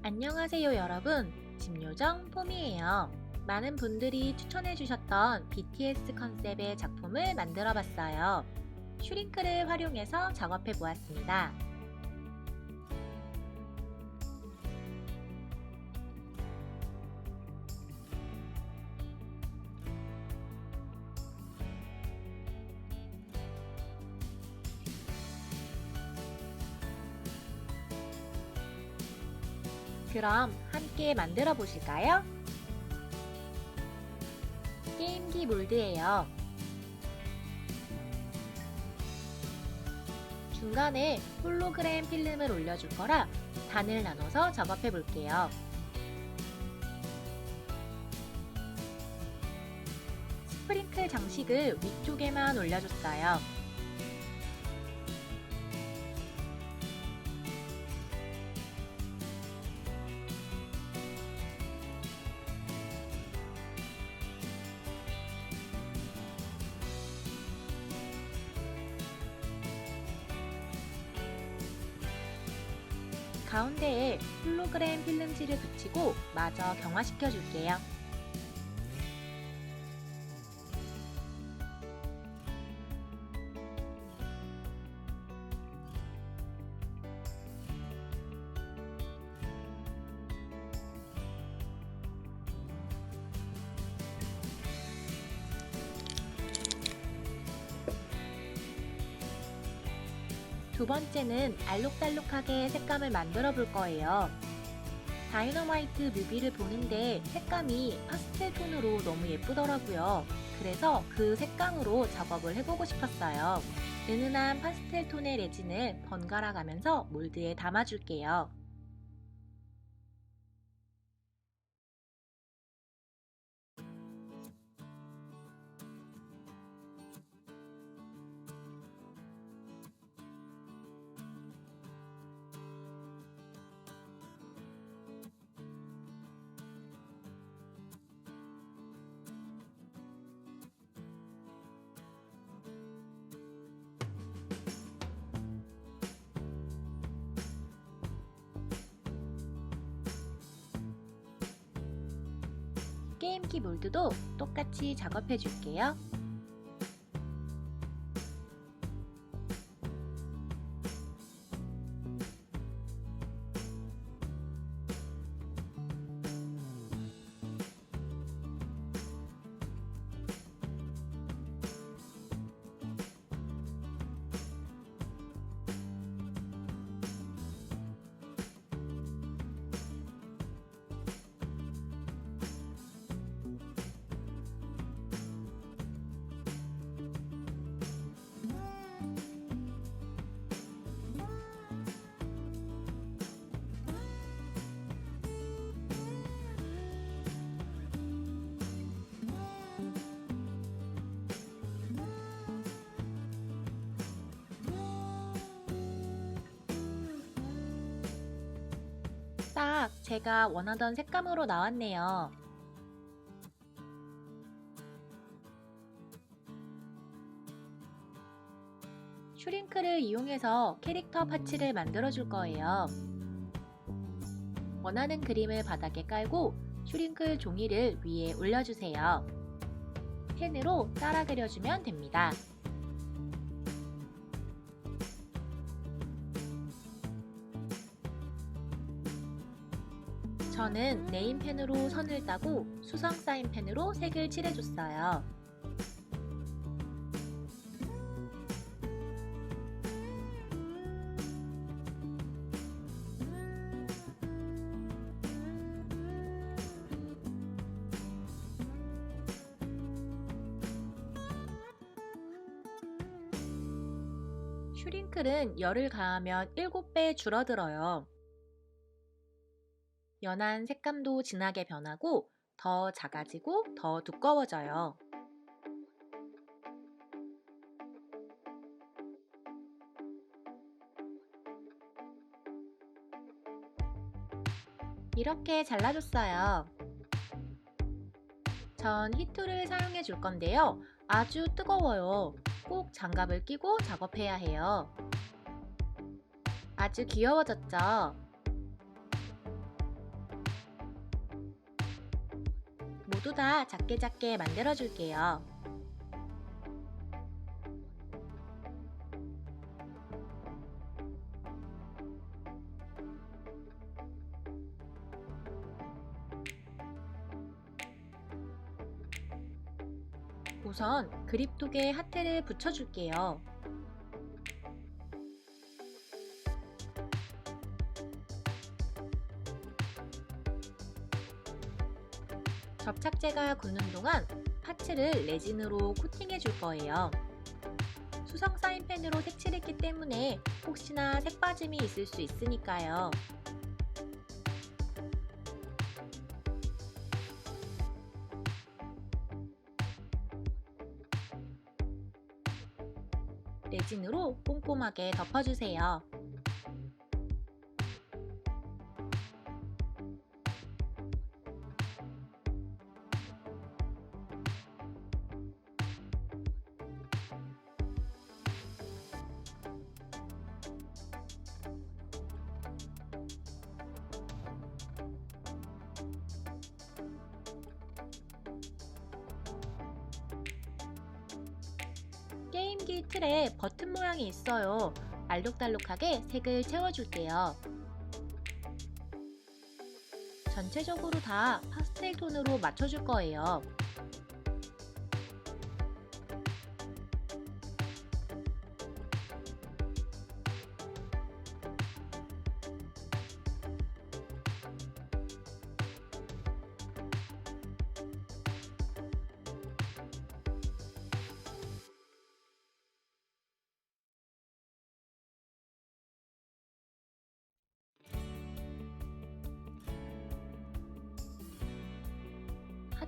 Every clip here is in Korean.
안녕하세요 여러분, 집요정 폼이에요. 많은 분들이 추천해주셨던 BTS 컨셉의 작품을 만들어봤어요. 슈링크를 활용해서 작업해보았습니다. 그럼 함께 만들어 보실까요? 게임기 몰드예요. 중간에 홀로그램 필름을 올려줄 거라 단을 나눠서 작업해 볼게요. 스프링클 장식을 위쪽에만 올려줬어요. 가운데에 홀로그램 필름지를 붙이고 마저 경화시켜 줄게요. 두 번째는 알록달록하게 색감을 만들어 볼 거예요. 다이너마이트 뮤비를 보는데 색감이 파스텔 톤으로 너무 예쁘더라고요. 그래서 그 색감으로 작업을 해보고 싶었어요. 은은한 파스텔 톤의 레진을 번갈아 가면서 몰드에 담아줄게요. 게임기 몰드도 똑같이 작업해 줄게요. 딱 제가 원하던 색감으로 나왔네요. 슈링크를 이용해서 캐릭터 파츠를 만들어 줄 거예요. 원하는 그림을 바닥에 깔고 슈링크 종이를 위에 올려주세요. 펜으로 따라 그려주면 됩니다. 저는 네임펜으로 선을 따고 수성 사인펜으로 색을 칠해줬어요. 슈링클은 열을 가하면 7배 줄어들어요. 연한 색감도 진하게 변하고 더 작아지고 더 두꺼워져요. 이렇게 잘라줬어요. 전 히토를 사용해 줄 건데요. 아주 뜨거워요. 꼭 장갑을 끼고 작업해야 해요. 아주 귀여워졌죠? 모두 다 작게 작게 만들어 줄게요. 우선 그립톡에 하트를 붙여줄게요. 접착제가 굳는 동안 파츠를 레진으로 코팅해 줄 거예요. 수성 사인펜으로 색칠했기 때문에 혹시나 색 빠짐이 있을 수 있으니까요. 레진으로 꼼꼼하게 덮어주세요. 게임기 틀에 버튼 모양이 있어요. 알록달록하게 색을 채워줄게요. 전체적으로 다 파스텔 톤으로 맞춰줄 거예요.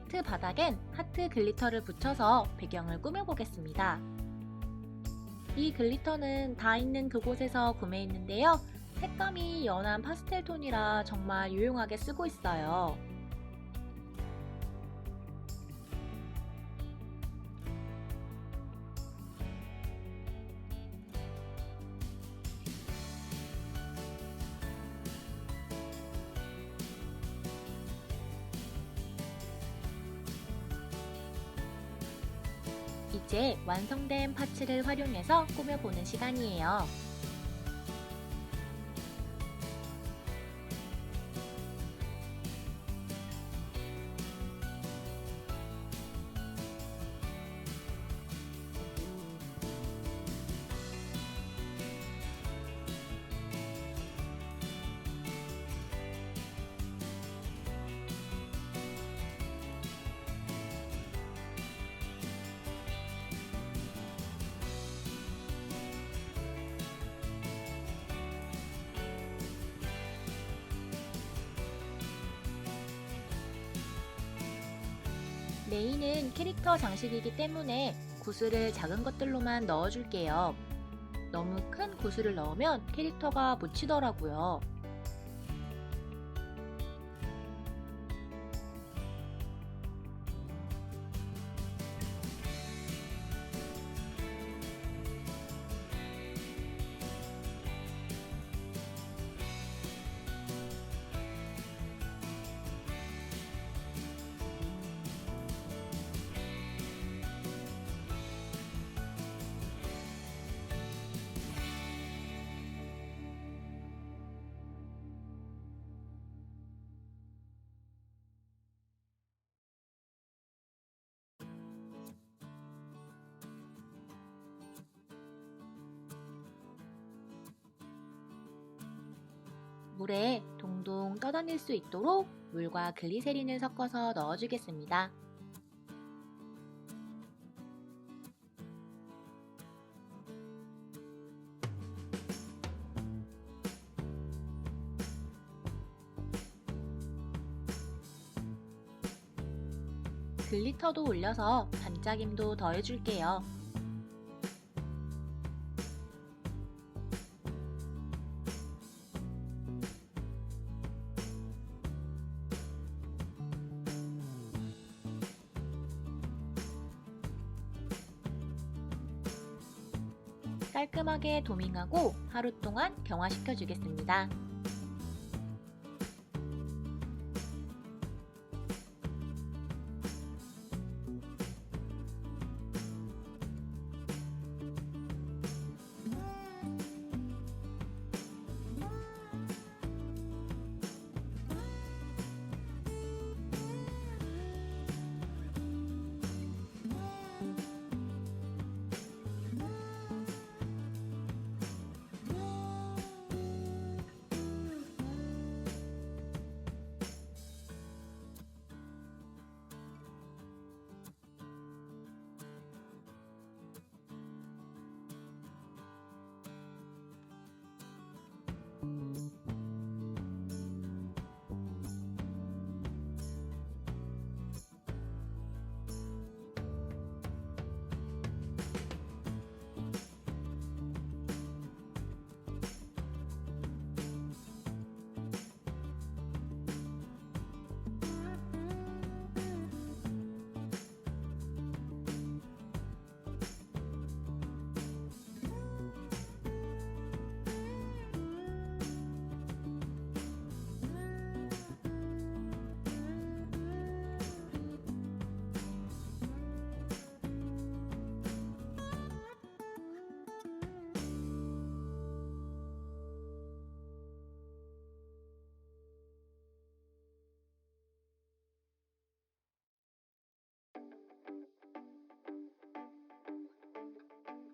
하트 바닥엔 하트 글리터를 붙여서 배경을 꾸며보겠습니다. 이 글리터는 다 있는 그곳에서 구매했는데요. 색감이 연한 파스텔 톤이라 정말 유용하게 쓰고 있어요. 이제 완성된 파츠를 활용해서 꾸며보는 시간이에요. 메인은 캐릭터 장식이기 때문에 구슬을 작은 것들로만 넣어줄게요. 너무 큰 구슬을 넣으면 캐릭터가 묻히더라고요. 물에 동동 떠다닐 수 있도록 물과 글리세린을 섞어서 넣어주겠습니다. 글리터도 올려서 반짝임도 더해줄게요. 깔끔하게 도밍하고 하루 동안 경화시켜 주겠습니다.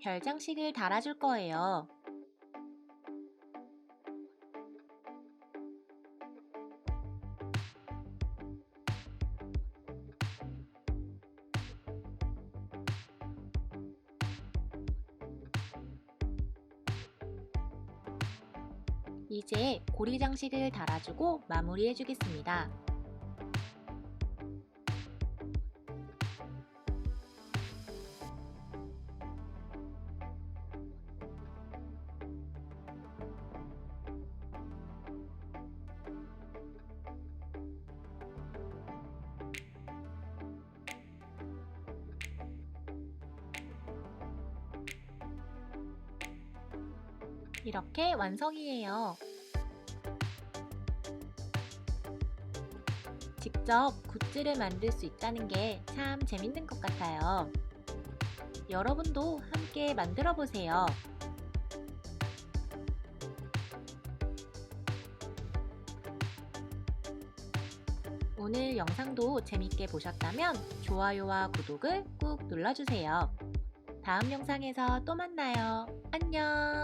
별 장식을 달아줄 거예요. 이제 고리 장식을 달아주고 마무리해 주겠습니다. 이렇게 완성이에요. 직접 굿즈를 만들 수 있다는 게 참 재밌는 것 같아요. 여러분도 함께 만들어 보세요. 오늘 영상도 재밌게 보셨다면 좋아요와 구독을 꾹 눌러주세요. 다음 영상에서 또 만나요. 안녕!